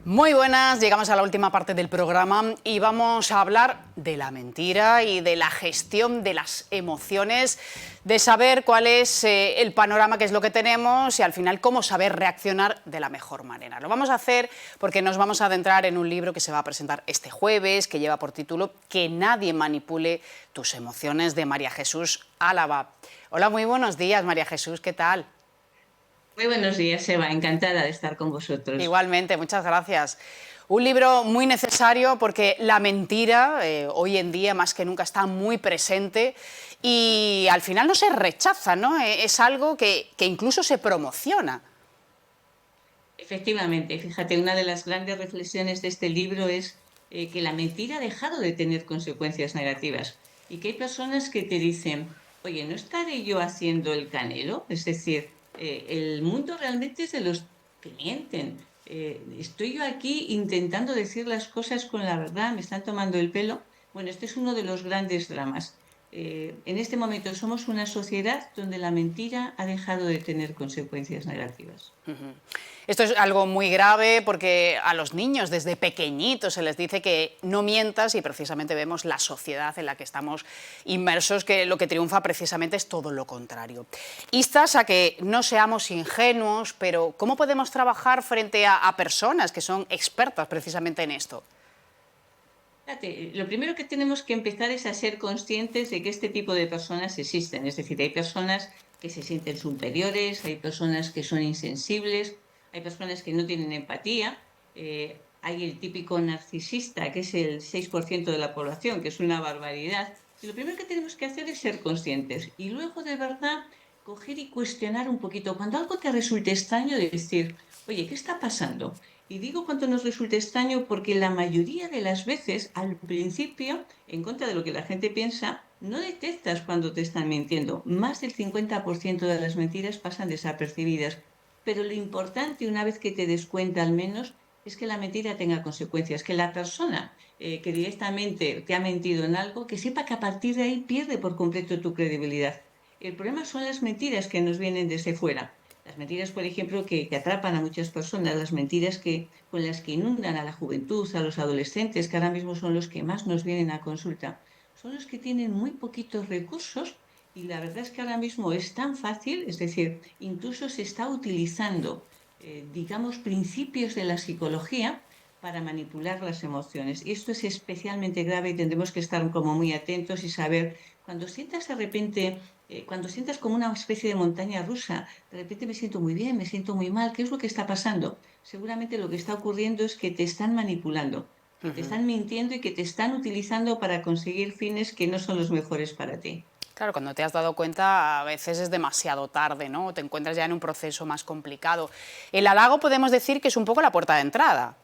Muy buenas, llegamos a la última parte del programa y vamos a hablar de la mentira y de la gestión de las emociones, de saber cuál es el panorama, qué es lo que tenemos y al final cómo saber reaccionar de la mejor manera. Lo vamos a hacer porque nos vamos a adentrar en un libro que se va a presentar este jueves, que lleva por título Que nadie manipule tus emociones, de María Jesús Álava. Hola, muy buenos días, María Jesús, ¿qué tal? Muy buenos días, Eva. Encantada de estar con vosotros. Igualmente, muchas gracias. Un libro muy necesario porque la mentira hoy en día más que nunca está muy presente y al final no se rechaza, ¿no? Es algo que incluso se promociona. Efectivamente, fíjate, una de las grandes reflexiones de este libro es que la mentira ha dejado de tener consecuencias negativas y que hay personas que te dicen, oye, ¿no estaré yo haciendo el canelo? Es decir, el mundo realmente es de los que mienten. Estoy yo aquí intentando decir las cosas con la verdad, me están tomando el pelo. Bueno, este es uno de los grandes dramas. En este momento somos una sociedad donde la mentira ha dejado de tener consecuencias negativas. Esto es algo muy grave porque a los niños desde pequeñitos se les dice que no mientas y precisamente vemos la sociedad en la que estamos inmersos, que lo que triunfa precisamente es todo lo contrario. Instas a que no seamos ingenuos, pero ¿cómo podemos trabajar frente a personas que son expertas precisamente en esto? Fíjate, lo primero que tenemos que empezar es a ser conscientes de que este tipo de personas existen. Es decir, hay personas que se sienten superiores, hay personas que son insensibles, hay personas que no tienen empatía, hay el típico narcisista, que es el 6% de la población, que es una barbaridad. Y lo primero que tenemos que hacer es ser conscientes y luego de verdad coger y cuestionar un poquito. Cuando algo te resulte extraño, decir, oye, ¿qué está pasando? Y digo cuando nos resulte extraño porque la mayoría de las veces, al principio, en contra de lo que la gente piensa, no detectas cuando te están mintiendo. Más del 50% de las mentiras pasan desapercibidas. Pero lo importante, una vez que te des cuenta al menos, es que la mentira tenga consecuencias, que la persona que directamente te ha mentido en algo, que sepa que a partir de ahí pierde por completo tu credibilidad. El problema son las mentiras que nos vienen desde fuera. Las mentiras, por ejemplo, que atrapan a muchas personas, las mentiras con las que inundan a la juventud, a los adolescentes, que ahora mismo son los que más nos vienen a consulta, son los que tienen muy poquitos recursos y la verdad es que ahora mismo es tan fácil, es decir, incluso se está utilizando, digamos, principios de la psicología para manipular las emociones. Y esto es especialmente grave y tendremos que estar como muy atentos y saber, cuando sientas de repente, cuando sientas como una especie de montaña rusa, de repente me siento muy bien, me siento muy mal, ¿qué es lo que está pasando? Seguramente lo que está ocurriendo es que te están manipulando, que te están mintiendo y que te están utilizando para conseguir fines que no son los mejores para ti. Claro, cuando te has dado cuenta a veces es demasiado tarde, ¿no? Te encuentras ya en un proceso más complicado. El halago podemos decir que es un poco la puerta de entrada.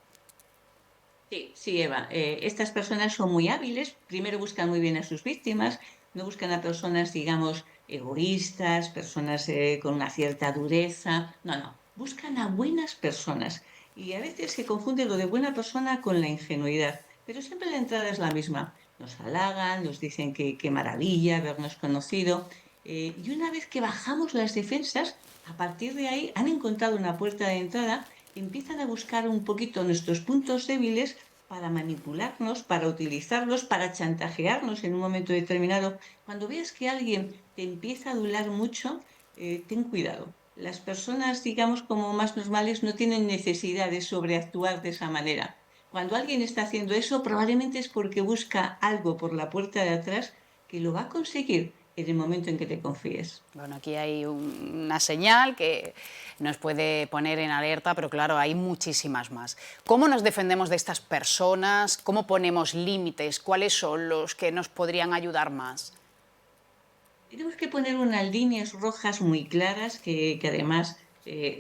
Sí, sí, Eva. Estas personas son muy hábiles. Primero buscan muy bien a sus víctimas, no buscan a personas, digamos, egoístas, personas con una cierta dureza. No, no. Buscan a buenas personas. Y a veces se confunde lo de buena persona con la ingenuidad. Pero siempre la entrada es la misma. Nos halagan, nos dicen que qué maravilla habernos conocido. Y una vez que bajamos las defensas, a partir de ahí han encontrado una puerta de entrada, empiezan a buscar un poquito nuestros puntos débiles para manipularnos, para utilizarlos, para chantajearnos en un momento determinado. Cuando veas que alguien te empieza a adular mucho, ten cuidado. Las personas, digamos, como más normales, no tienen necesidad de sobreactuar de esa manera. Cuando alguien está haciendo eso, probablemente es porque busca algo por la puerta de atrás que lo va a conseguir en el momento en que te confíes. Bueno, aquí hay una señal que nos puede poner en alerta, pero claro, hay muchísimas más. ¿Cómo nos defendemos de estas personas? ¿Cómo ponemos límites? ¿Cuáles son los que nos podrían ayudar más? Tenemos que poner unas líneas rojas muy claras que además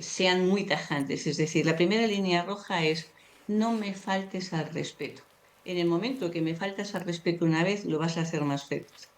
sean muy tajantes. Es decir, la primera línea roja es no me faltes al respeto. En el momento que me faltas al respeto una vez, lo vas a hacer más veces.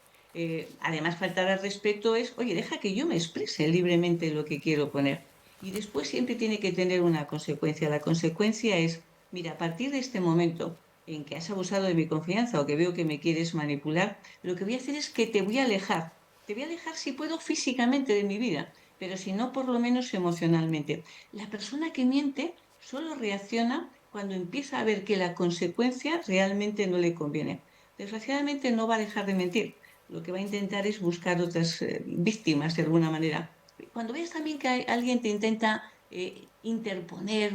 Además, faltar al respeto es, oye, deja que yo me exprese libremente lo que quiero poner. Y después siempre tiene que tener una consecuencia. La consecuencia es, mira, a partir de este momento en que has abusado de mi confianza o que veo que me quieres manipular, lo que voy a hacer es que te voy a alejar. Te voy a alejar si puedo físicamente de mi vida, pero si no, por lo menos emocionalmente. La persona que miente solo reacciona cuando empieza a ver que la consecuencia realmente no le conviene. Desgraciadamente no va a dejar de mentir. Lo que va a intentar es buscar otras víctimas de alguna manera. Cuando veas también que alguien te intenta interponer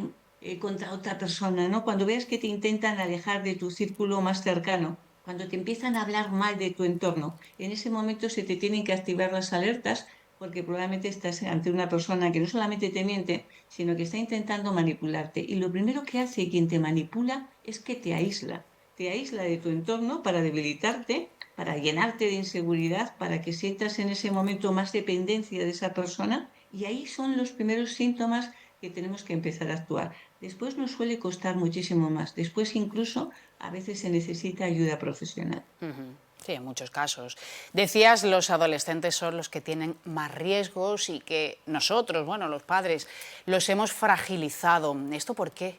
contra otra persona, ¿no? Cuando veas que te intentan alejar de tu círculo más cercano, cuando te empiezan a hablar mal de tu entorno, en ese momento se te tienen que activar las alertas porque probablemente estás ante una persona que no solamente te miente, sino que está intentando manipularte. Y lo primero que hace quien te manipula es que te aísla de tu entorno para debilitarte, para llenarte de inseguridad, para que sientas en ese momento más dependencia de esa persona. Y ahí son los primeros síntomas que tenemos que empezar a actuar. Después nos suele costar muchísimo más. Después incluso a veces se necesita ayuda profesional. Ujú. Sí, en muchos casos. Decías, los adolescentes son los que tienen más riesgos y que nosotros, bueno, los padres, los hemos fragilizado. ¿Esto por qué?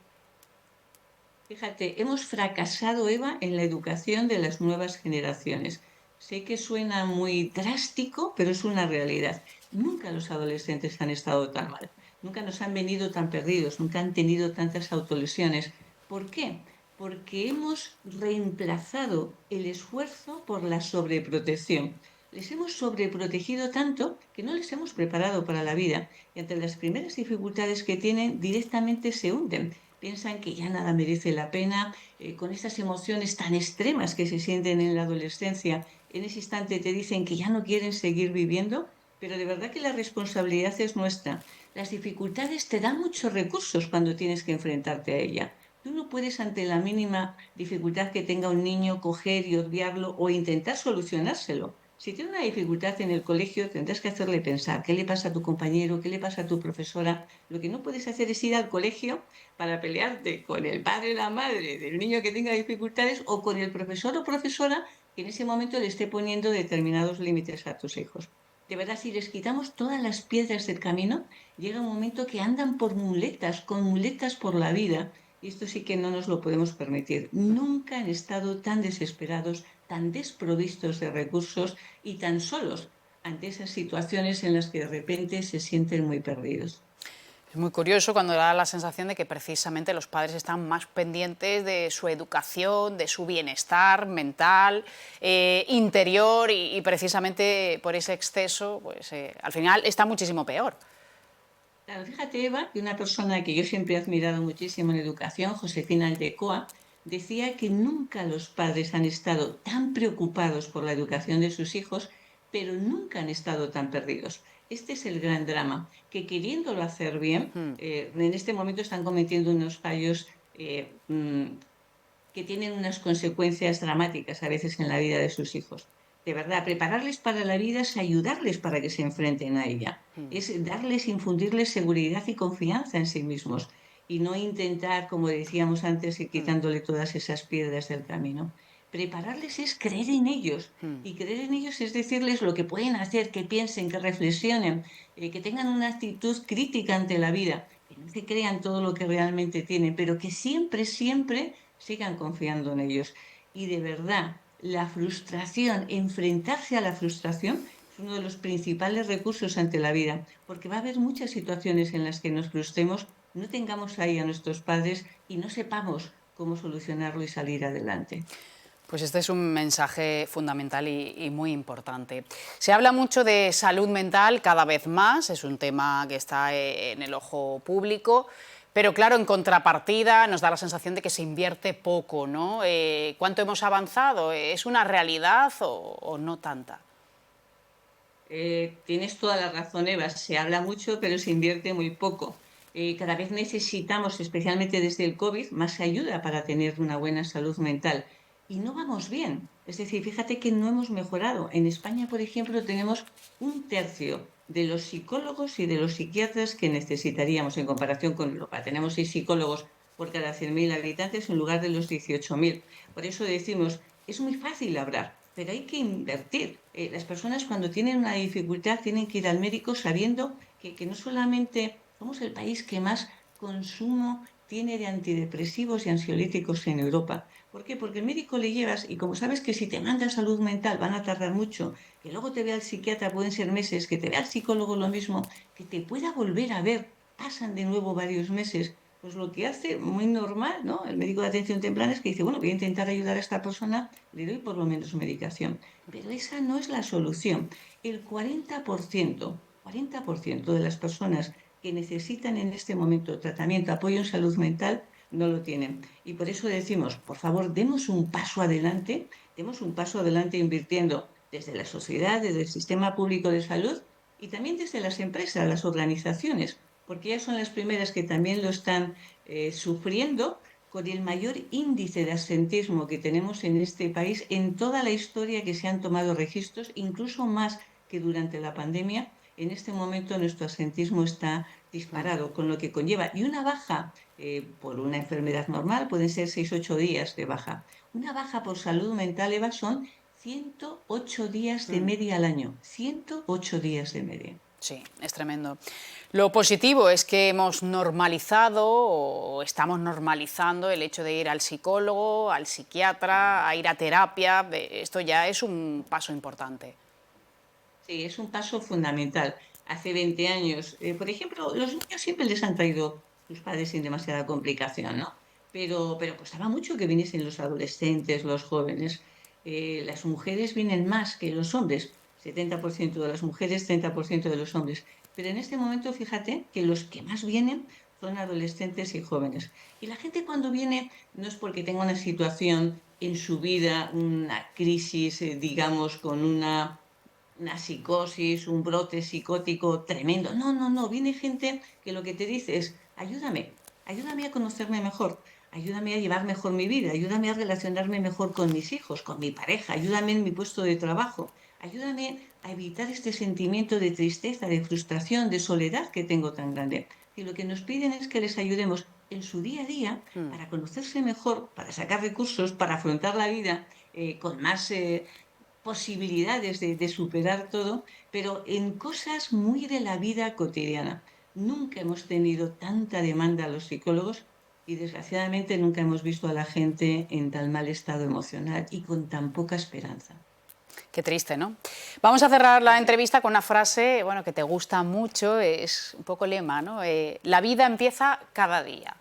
Fíjate, hemos fracasado, Eva, en la educación de las nuevas generaciones. Sé que suena muy drástico, pero es una realidad. Nunca los adolescentes han estado tan mal, nunca nos han venido tan perdidos, nunca han tenido tantas autolesiones. ¿Por qué? Porque hemos reemplazado el esfuerzo por la sobreprotección. Les hemos sobreprotegido tanto que no les hemos preparado para la vida y ante las primeras dificultades que tienen directamente se hunden, piensan que ya nada merece la pena, con estas emociones tan extremas que se sienten en la adolescencia, en ese instante te dicen que ya no quieren seguir viviendo, pero de verdad que la responsabilidad es nuestra. Las dificultades te dan muchos recursos cuando tienes que enfrentarte a ella. Tú no puedes ante la mínima dificultad que tenga un niño coger y obviarlo o intentar solucionárselo. Si tiene una dificultad en el colegio, tendrás que hacerle pensar qué le pasa a tu compañero, qué le pasa a tu profesora. Lo que no puedes hacer es ir al colegio para pelearte con el padre o la madre del niño que tenga dificultades o con el profesor o profesora que en ese momento le esté poniendo determinados límites a tus hijos. De verdad, si les quitamos todas las piedras del camino, llega un momento que andan por muletas, con muletas por la vida. Y esto sí que no nos lo podemos permitir. Nunca han estado tan desesperados, tan desprovistos de recursos y tan solos ante esas situaciones en las que de repente se sienten muy perdidos. Es muy curioso cuando da la sensación de que precisamente los padres están más pendientes de su educación, de su bienestar mental, interior y precisamente por ese exceso, pues al final está muchísimo peor. Claro, fíjate, Eva, que una persona que yo siempre he admirado muchísimo en educación, Josefina Aldecoa, decía que nunca los padres han estado tan preocupados por la educación de sus hijos, pero nunca han estado tan perdidos. Este es el gran drama, que queriéndolo hacer bien, Mm. en este momento están cometiendo unos fallos que tienen unas consecuencias dramáticas a veces en la vida de sus hijos. De verdad, prepararles para la vida es ayudarles para que se enfrenten a ella, es darles, infundirles seguridad y confianza en sí mismos y no intentar, como decíamos antes, ir Mm. quitándole todas esas piedras del camino. Prepararles es creer en ellos Mm. y creer en ellos es decirles lo que pueden hacer, que piensen, que reflexionen, que tengan una actitud crítica ante la vida, que no se crean todo lo que realmente tienen, pero que siempre, siempre sigan confiando en ellos. Y de verdad, la frustración, enfrentarse a la frustración es uno de los principales recursos ante la vida, porque va a haber muchas situaciones en las que nos frustremos, no tengamos ahí a nuestros padres y no sepamos cómo solucionarlo y salir adelante. Pues este es un mensaje fundamental y muy importante. Se habla mucho de salud mental cada vez más, es un tema que está en el ojo público, pero claro, en contrapartida nos da la sensación de que se invierte poco, ¿no? ¿Cuánto hemos avanzado? ¿Es una realidad o no tanta? Tienes toda la razón, Eva. Se habla mucho, pero se invierte muy poco. Cada vez necesitamos, especialmente desde el COVID, más ayuda para tener una buena salud mental. Y no vamos bien. Es decir, fíjate que no hemos mejorado. En España, por ejemplo, tenemos un tercio de los psicólogos y de los psiquiatras que necesitaríamos en comparación con Europa. Tenemos 6 psicólogos por cada 100.000 habitantes en lugar de los 18.000. Por eso decimos, es muy fácil hablar, pero hay que invertir. Las personas cuando tienen una dificultad tienen que ir al médico sabiendo que no solamente somos el país que más consumo tiene de antidepresivos y ansiolíticos en Europa. ¿Por qué? Porque el médico le llevas y como sabes que si te manda salud mental van a tardar mucho, que luego te vea el psiquiatra pueden ser meses, que te vea el psicólogo lo mismo, que te pueda volver a ver, pasan de nuevo varios meses. pues lo que hace muy normal, ¿no? El médico de atención temprana es que dice, bueno, voy a intentar ayudar a esta persona, le doy por lo menos medicación. Pero esa no es la solución. El 40% de las personas que necesitan en este momento tratamiento, apoyo en salud mental, no lo tienen. Y por eso decimos, por favor, demos un paso adelante invirtiendo desde la sociedad, desde el sistema público de salud y también desde las empresas, las organizaciones, porque ellas son las primeras que también lo están sufriendo con el mayor índice de absentismo que tenemos en este país en toda la historia que se han tomado registros, incluso más que durante la pandemia. En este momento nuestro absentismo está disparado, con lo que conlleva. Y una baja por una enfermedad normal pueden ser 6 u 8 días de baja. Una baja por salud mental, Eva, son 108 días de media al año. 108 días de media. Sí, es tremendo. Lo positivo es que hemos normalizado o estamos normalizando el hecho de ir al psicólogo, al psiquiatra, a ir a terapia. Esto ya es un paso importante. Sí, es un paso fundamental. Hace 20 años, por ejemplo, los niños siempre les han traído sus padres sin demasiada complicación, ¿no? Pero costaba mucho que viniesen los adolescentes, los jóvenes. Las mujeres vienen más que los hombres, 70% de las mujeres, 30% de los hombres. Pero en este momento, fíjate que los que más vienen son adolescentes y jóvenes. Y la gente cuando viene no es porque tenga una situación en su vida, una crisis, digamos, con una psicosis, un brote psicótico tremendo. No, no, no. Viene gente que lo que te dice es, ayúdame a conocerme mejor, ayúdame a llevar mejor mi vida, ayúdame a relacionarme mejor con mis hijos, con mi pareja, ayúdame en mi puesto de trabajo, ayúdame a evitar este sentimiento de tristeza, de frustración, de soledad que tengo tan grande. Y lo que nos piden es que les ayudemos en su día a día para conocerse mejor, para sacar recursos, para afrontar la vida con más posibilidades de superar todo, pero en cosas muy de la vida cotidiana. Nunca hemos tenido tanta demanda a los psicólogos y desgraciadamente nunca hemos visto a la gente en tan mal estado emocional y con tan poca esperanza. Qué triste, ¿no? Vamos a cerrar la entrevista con una frase, bueno, que te gusta mucho, es un poco lema, ¿no? La vida empieza cada día.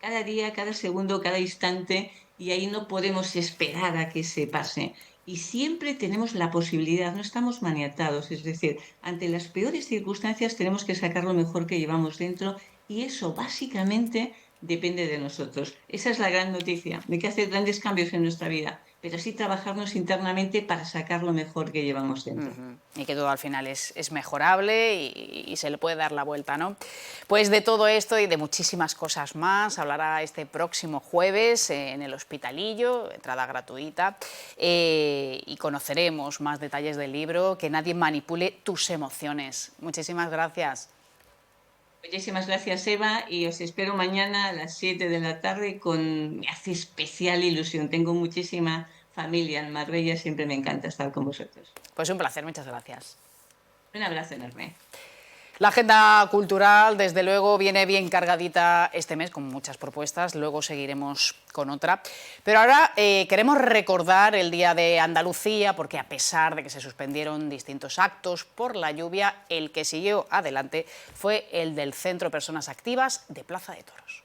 Cada día, cada segundo, cada instante, y ahí no podemos esperar a que se pase. Y siempre tenemos la posibilidad, no estamos maniatados, es decir, ante las peores circunstancias tenemos que sacar lo mejor que llevamos dentro y eso básicamente depende de nosotros. Esa es la gran noticia, de que hacer grandes cambios en nuestra vida, pero sí trabajarnos internamente para sacar lo mejor que llevamos dentro. Y que todo al final es mejorable y se le puede dar la vuelta, ¿no? Pues de todo esto y de muchísimas cosas más hablará este próximo jueves en el Hospitalillo, entrada gratuita, y conoceremos más detalles del libro, Que nadie manipule tus emociones. Muchísimas gracias. Muchísimas gracias, Eva, y os espero mañana a las 7 de la tarde me hace especial ilusión. Tengo muchísima familia en Marbella, siempre me encanta estar con vosotros. Pues un placer, muchas gracias. Un abrazo enorme. La agenda cultural, desde luego, viene bien cargadita este mes con muchas propuestas, luego seguiremos con otra. Pero ahora queremos recordar el Día de Andalucía, porque a pesar de que se suspendieron distintos actos por la lluvia, el que siguió adelante fue el del Centro de Personas Activas de Plaza de Toros.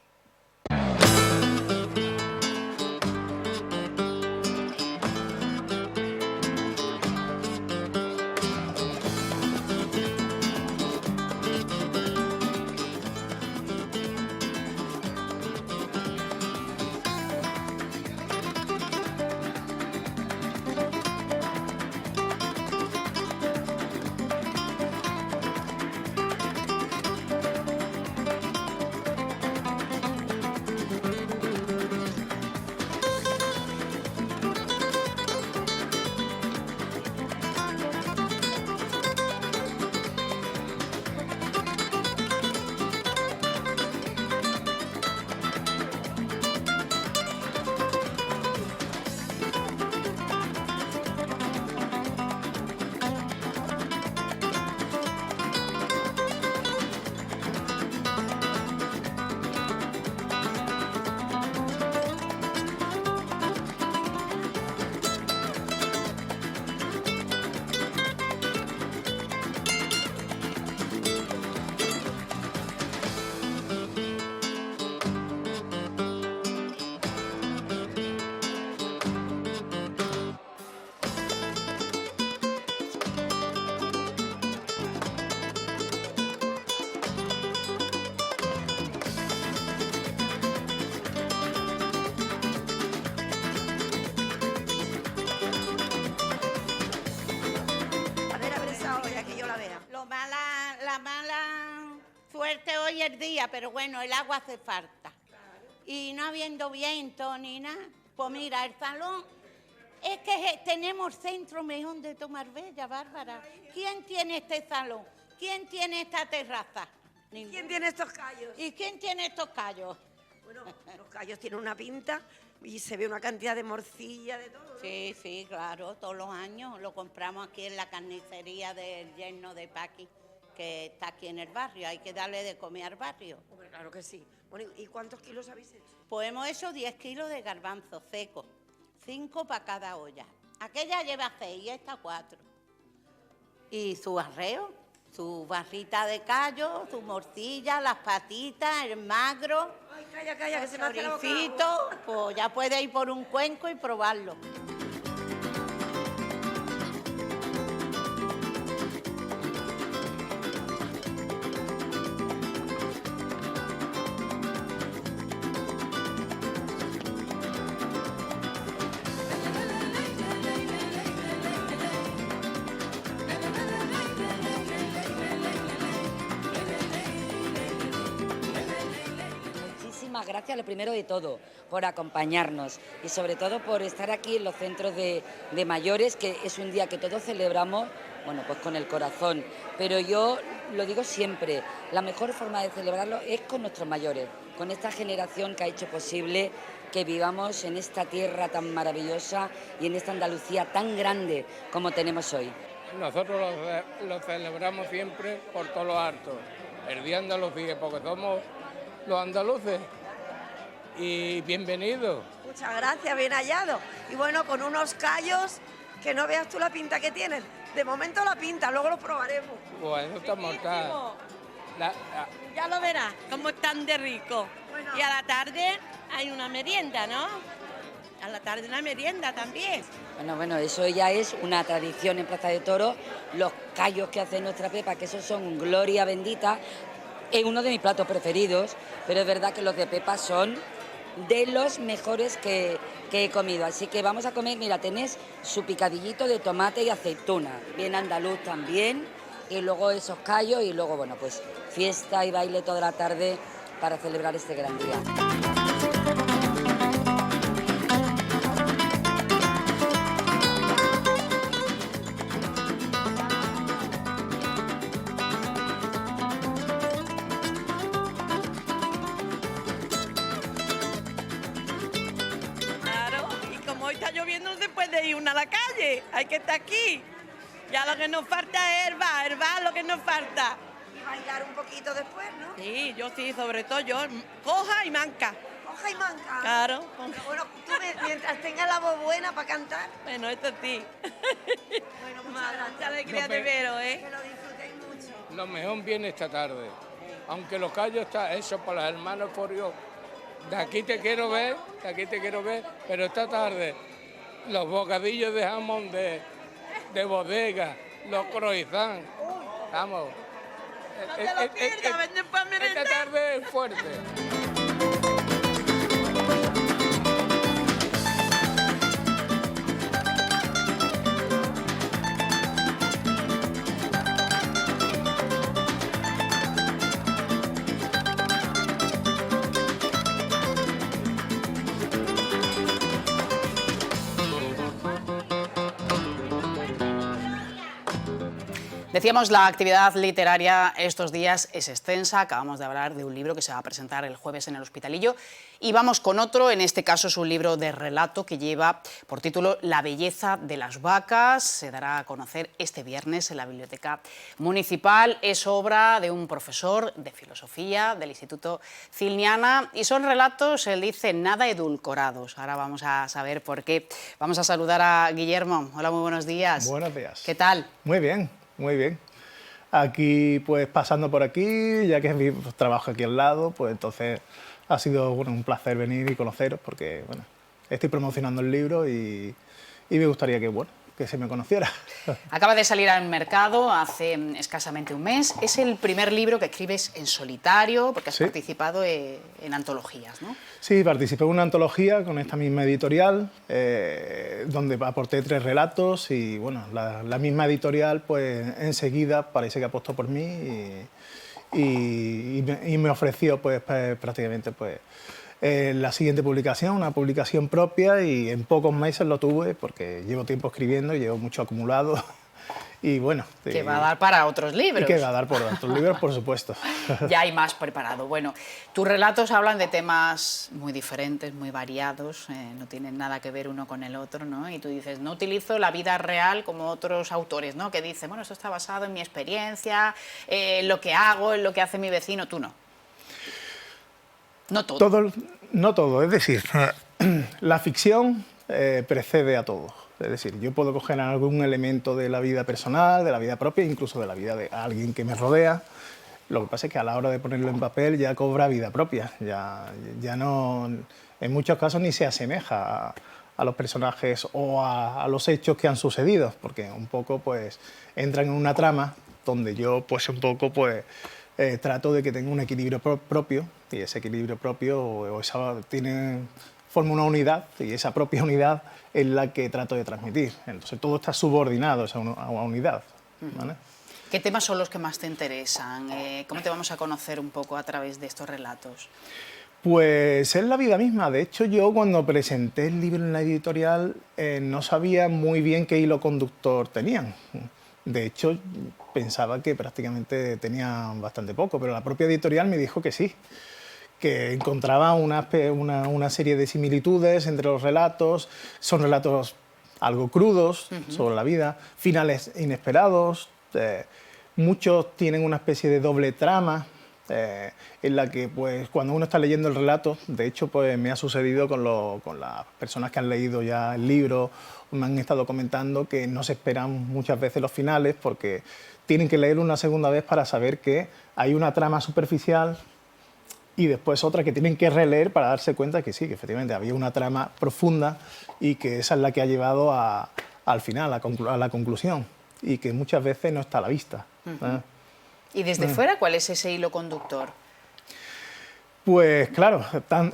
a ver. La mala suerte hoy es día, pero bueno, el agua hace falta. Y no habiendo viento ni nada, pues mira, el salón, es que tenemos centro mejor de tomar bella, Bárbara. ¿Quién tiene este salón? ¿Quién tiene esta terraza? Ninguno. ¿Quién tiene estos callos? ¿Y quién tiene estos callos? Bueno, los callos tienen una pinta y se ve una cantidad de morcilla, de todo, ¿no? Sí, sí, claro, todos los años lo compramos aquí en la carnicería del yerno de Paqui, que está aquí en el barrio, hay que darle de comer al barrio. Hombre, claro que sí. Bueno, ¿y cuántos kilos habéis hecho? Pues hemos hecho 10 kilos de garbanzos secos, 5 para cada olla. Aquella lleva 6 y esta 4. Y su arreo, su barrita de callo, su morcilla, las patitas, el magro, Ay, calla, calla, que el se me hace la boca choricito, pues ya puede ir por un cuenco y probarlo. Muchísimas gracias, lo primero de todo, por acompañarnos y sobre todo por estar aquí en los centros de mayores, que es un día que todos celebramos, bueno, pues con el corazón. Pero yo lo digo siempre, la mejor forma de celebrarlo es con nuestros mayores, con esta generación que ha hecho posible que vivamos en esta tierra tan maravillosa y en esta Andalucía tan grande como tenemos hoy. Nosotros lo celebramos siempre por todos los hartos, el Día de Andalucía, porque somos los andaluces. Y bienvenidos. Muchas gracias, bien hallado. Y bueno, con unos callos que no veas tú la pinta que tienen. De momento la pinta, luego lo probaremos. Pues eso está mortal. Ya lo verás, cómo están de rico. Bueno. Y a la tarde hay una merienda, ¿no? A la tarde una merienda también. Bueno, eso ya es una tradición en Plaza de Toros, los callos que hace nuestra Pepa, que esos son gloria bendita, es uno de mis platos preferidos, pero es verdad que los de Pepa son de los mejores que he comido. Así que vamos a comer, mira, tenés su picadillito de tomate y aceituna, bien andaluz también, y luego esos callos y luego, bueno, pues fiesta y baile toda la tarde para celebrar este gran día. Claro, y como hoy está lloviendo no se puede ir una a la calle, hay que estar aquí. Ya lo que nos falta es el bar lo que nos falta. Y bailar un poquito después, ¿no? Sí, yo sí, sobre todo yo, coja y manca. Coja y manca. Claro, Bueno, tú mientras tengas la voz buena para cantar, bueno, esto sí. bueno, muchas Mucha gracias. alegría te veo, ¿eh? Que lo disfrutéis mucho. Lo mejor viene esta tarde. Aunque los callos están hechos por los hermanos Forió. De aquí te quiero ver, pero esta tarde los bocadillos de jamón de bodega, los croissants, vamos. No te lo pierdas, ven después a Esta merendar. tarde es fuerte. Decíamos, la actividad literaria estos días es extensa. Acabamos de hablar de un libro que se va a presentar el jueves en el Hospitalillo y vamos con otro. En este caso es un libro de relato que lleva por título La belleza de las vacas. Se dará a conocer este viernes en la Biblioteca Municipal. Es obra de un profesor de filosofía del Instituto Cilniana y son relatos, él dice, nada edulcorados. Ahora vamos a saber por qué. Vamos a saludar a Guillermo. Hola, muy buenos días. Buenos días. ¿Qué tal? Muy bien, muy bien. Aquí, pues pasando por aquí, ya que trabajo aquí al lado, pues entonces ha sido bueno, un placer venir y conoceros porque bueno, estoy promocionando el libro y me gustaría que, bueno, que se me conociera. Acaba de salir al mercado hace escasamente un mes. Es el primer libro que escribes en solitario, porque has participado en antologías, ¿no? Sí, participé en una antología con esta misma editorial, donde aporté 3 relatos y bueno, la misma editorial pues enseguida parece que apostó por mí y me ofreció pues prácticamente pues la siguiente publicación, una publicación propia, y en pocos meses lo tuve porque llevo tiempo escribiendo y llevo mucho acumulado. Y bueno... Que va a dar para otros libros. Y que va a dar por otros libros, por supuesto. Ya hay más preparado. Bueno, tus relatos hablan de temas muy diferentes, muy variados, no tienen nada que ver uno con el otro, ¿no? Y tú dices, no utilizo la vida real como otros autores, ¿no? Que dicen, bueno, esto está basado en mi experiencia, en lo que hago, en lo que hace mi vecino. Tú no. No todo. No todo, es decir, la ficción precede a todo. Es decir, yo puedo coger algún elemento de la vida personal, de la vida propia, incluso de la vida de alguien que me rodea. Lo que pasa es que a la hora de ponerlo en papel ya cobra vida propia. Ya no, en muchos casos ni se asemeja a los personajes o a los hechos que han sucedido, porque un poco pues entran en una trama donde yo pues un poco pues trato de que tenga un equilibrio propio, y ese equilibrio propio forma una unidad, y esa propia unidad es la que trato de transmitir. Entonces todo está subordinado a una unidad, ¿vale? ¿Qué temas son los que más te interesan? ¿Cómo te vamos a conocer un poco a través de estos relatos? Pues es la vida misma. De hecho, yo cuando presenté el libro en la editorial no sabía muy bien qué hilo conductor tenían. De hecho, pensaba que prácticamente tenían bastante poco, pero la propia editorial me dijo que sí, que encontraba una serie de similitudes entre los relatos. Son relatos algo crudos sobre la vida, finales inesperados, muchos tienen una especie de doble trama, en la que pues, cuando uno está leyendo el relato, de hecho pues, me ha sucedido con las personas que han leído ya el libro, me han estado comentando que no se esperan muchas veces los finales porque tienen que leerlo una segunda vez para saber que hay una trama superficial y después otra que tienen que releer para darse cuenta que sí, que efectivamente había una trama profunda y que esa es la que ha llevado al final, a la conclusión, y que muchas veces no está a la vista. ¿Y desde fuera cuál es ese hilo conductor? Pues claro,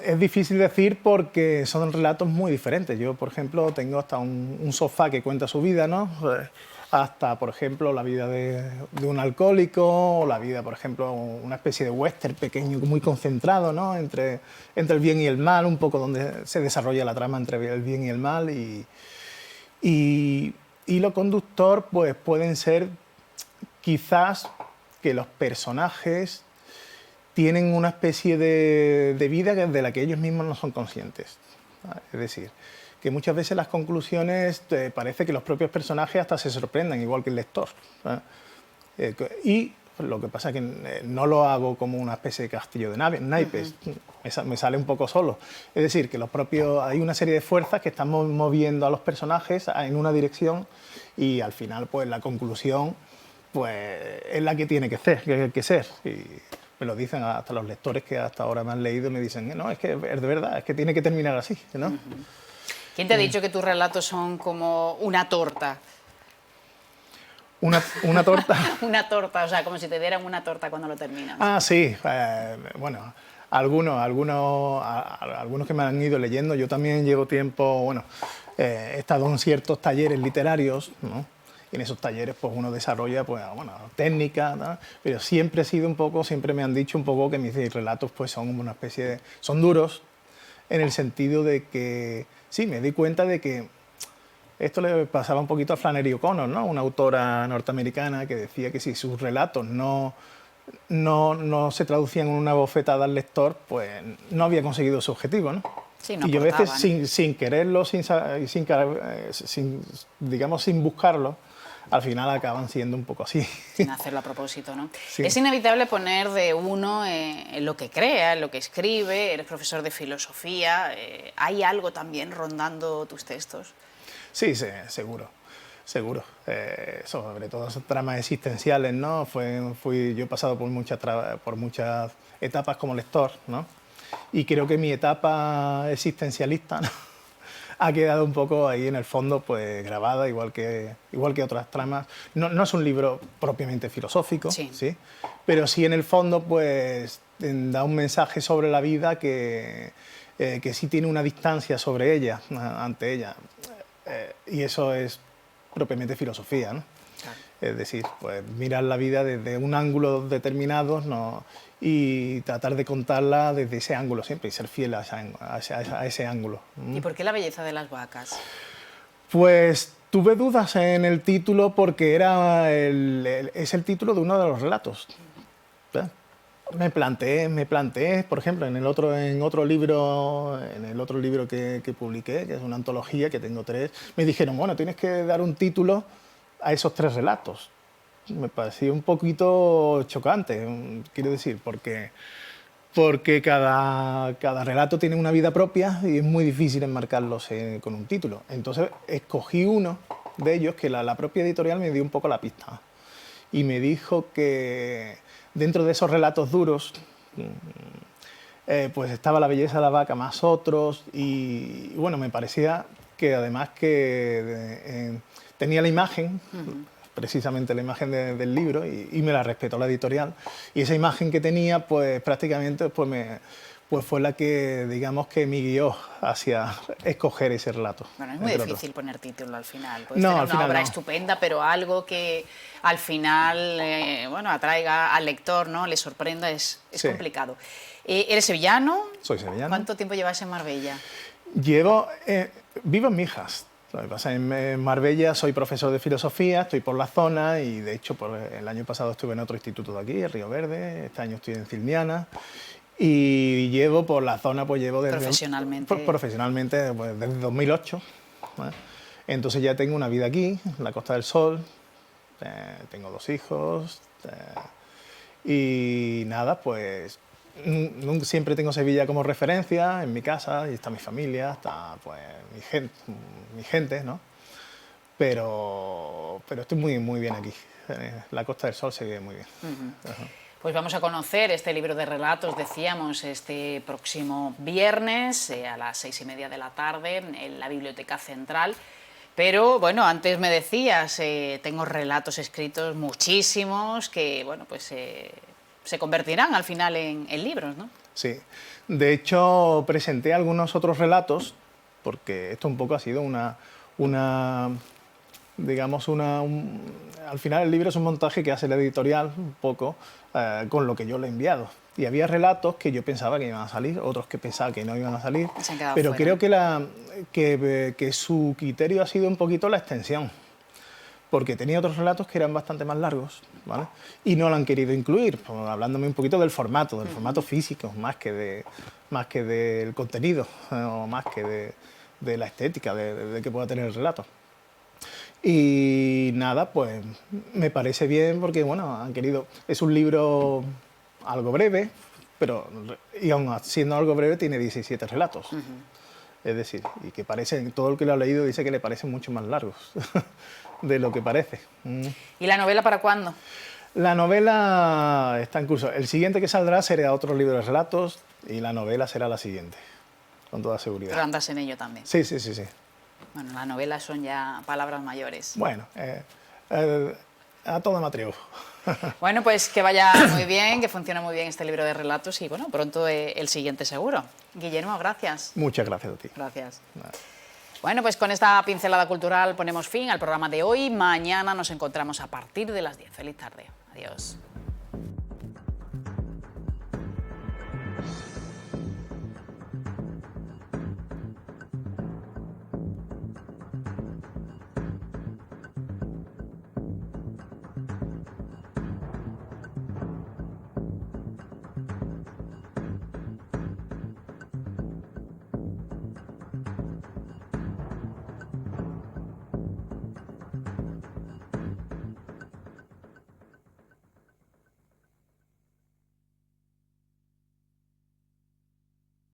es difícil decir porque son relatos muy diferentes. Yo, por ejemplo, tengo hasta un sofá que cuenta su vida, ¿no? Hasta, por ejemplo, la vida de un alcohólico, o la vida, por ejemplo, una especie de western pequeño, muy concentrado, ¿no? Entre el bien y el mal, un poco donde se desarrolla la trama entre el bien y el mal. Y hilo conductor, pues pueden ser quizás que los personajes tienen una especie de vida de la que ellos mismos no son conscientes. Es decir, que muchas veces las conclusiones parece que los propios personajes hasta se sorprendan, igual que el lector. Y lo que pasa es que no lo hago como una especie de castillo de naipes, me sale un poco solo. Es decir, que hay una serie de fuerzas que están moviendo a los personajes en una dirección y al final pues la conclusión pues, es la que tiene que ser. Y me lo dicen hasta los lectores que hasta ahora me han leído, me dicen, no, es que es de verdad, es que tiene que terminar así, ¿no? ¿Quién te ha dicho que tus relatos son como una torta? ¿Una torta? Una torta, o sea, como si te dieran una torta cuando lo terminas. Ah, sí, bueno, algunos que me han ido leyendo, yo también llevo tiempo, bueno, he estado en ciertos talleres literarios, ¿no? Y en esos talleres pues uno desarrolla pues, bueno, técnica, ¿no? Pero siempre me han dicho un poco que mis relatos pues son una especie de... son duros en el sentido de que, sí, me di cuenta de que esto le pasaba un poquito a Flannery O'Connor, ¿no? Una autora norteamericana que decía que si sus relatos no se traducían en una bofetada al lector, pues no había conseguido su objetivo, ¿no? Sí, no y yo a aportaban. veces sin quererlo, digamos sin buscarlo, al final acaban siendo un poco así. Sin hacerlo a propósito, ¿no? Sí. Es inevitable poner de uno en lo que crea, en lo que escribe, eres profesor de filosofía, ¿hay algo también rondando tus textos? Sí, seguro. Sobre todo esas tramas existenciales, ¿no? Yo he pasado por muchas etapas como lector, ¿no? Y creo que mi etapa existencialista, ¿no? ha quedado un poco ahí en el fondo, pues grabada, igual que otras tramas. No es un libro propiamente filosófico, ¿sí? Pero sí en el fondo pues da un mensaje sobre la vida que sí tiene una distancia sobre ella, ante ella. Y eso es propiamente filosofía, ¿no? Claro. Es decir, pues mirar la vida desde un ángulo determinado, ¿no? Y tratar de contarla desde ese ángulo siempre y ser fiel a ese ángulo. ¿Y por qué la belleza de las vacas? Pues tuve dudas en el título porque es el título de uno de los relatos. Me planteé, por ejemplo, en el otro libro que publiqué, que es una antología, que tengo 3, me dijeron, bueno, tienes que dar un título a esos 3 relatos. Me pareció un poquito chocante, quiero decir, porque cada relato tiene una vida propia y es muy difícil enmarcarlos con un título. Entonces escogí uno de ellos que la propia editorial me dio un poco la pista y me dijo que dentro de esos relatos duros pues estaba la belleza de la vaca más otros y bueno, me parecía que además que tenía la imagen, precisamente la imagen del libro y me la respetó la editorial y esa imagen que tenía pues prácticamente pues fue la que digamos que me guió hacia escoger ese relato. Bueno, es muy difícil poner título al final. Puedes tener una obra estupenda, pero algo que al final bueno, atraiga al lector, ¿no? Le sorprenda, es complicado. ¿Eres sevillano? Soy sevillano. ¿Cuánto tiempo llevas en Marbella? Vivo en Mijas. Lo que pasa en Marbella soy profesor de filosofía, estoy por la zona y de hecho el año pasado estuve en otro instituto de aquí, en Río Verde, este año estoy en Cilmiana y llevo por la zona, pues llevo desde... Profesionalmente pues, desde 2008, ¿vale? Entonces ya tengo una vida aquí, en la Costa del Sol, tengo 2 hijos y nada, pues siempre tengo Sevilla como referencia en mi casa, y está mi familia, está pues mi gente, ¿no? Pero estoy muy bien aquí. La Costa del Sol se vive muy bien. Pues vamos a conocer este libro de relatos, decíamos, este próximo viernes a las 6:30 de la tarde en la Biblioteca Central. Pero bueno, antes me decías, tengo relatos escritos muchísimos que bueno, pues se convertirán al final en libros, ¿no? Sí. De hecho, presenté algunos otros relatos, porque esto un poco ha sido al final el libro es un montaje que hace la editorial un poco con lo que yo le he enviado. Y había relatos que yo pensaba que iban a salir, otros que pensaba que no iban a salir, pero fuera. Creo que su criterio ha sido un poquito la extensión, porque tenía otros relatos que eran bastante más largos, ¿vale? Y no lo han querido incluir, hablándome un poquito del formato físico, más que del contenido, o más que de la estética de que pueda tener el relato. Y nada, pues me parece bien porque, bueno, han querido... Es un libro algo breve, pero y aun siendo algo breve tiene 17 relatos. Es decir, y que parecen, todo el que lo ha leído dice que le parecen mucho más largos de lo que parece. ¿Y la novela para cuándo? La novela está en curso. El siguiente que saldrá será otro libro de relatos y la novela será la siguiente, con toda seguridad. Pero andas en ello también. Sí. Bueno, la novela son ya palabras mayores. Bueno, a todo me atrevo. Bueno, pues que vaya muy bien, que funcione muy bien este libro de relatos y bueno, pronto el siguiente seguro. Guillermo, gracias. Muchas gracias a ti. Gracias. Bueno, pues con esta pincelada cultural ponemos fin al programa de hoy. Mañana nos encontramos a partir de las 10. Feliz tarde. Adiós.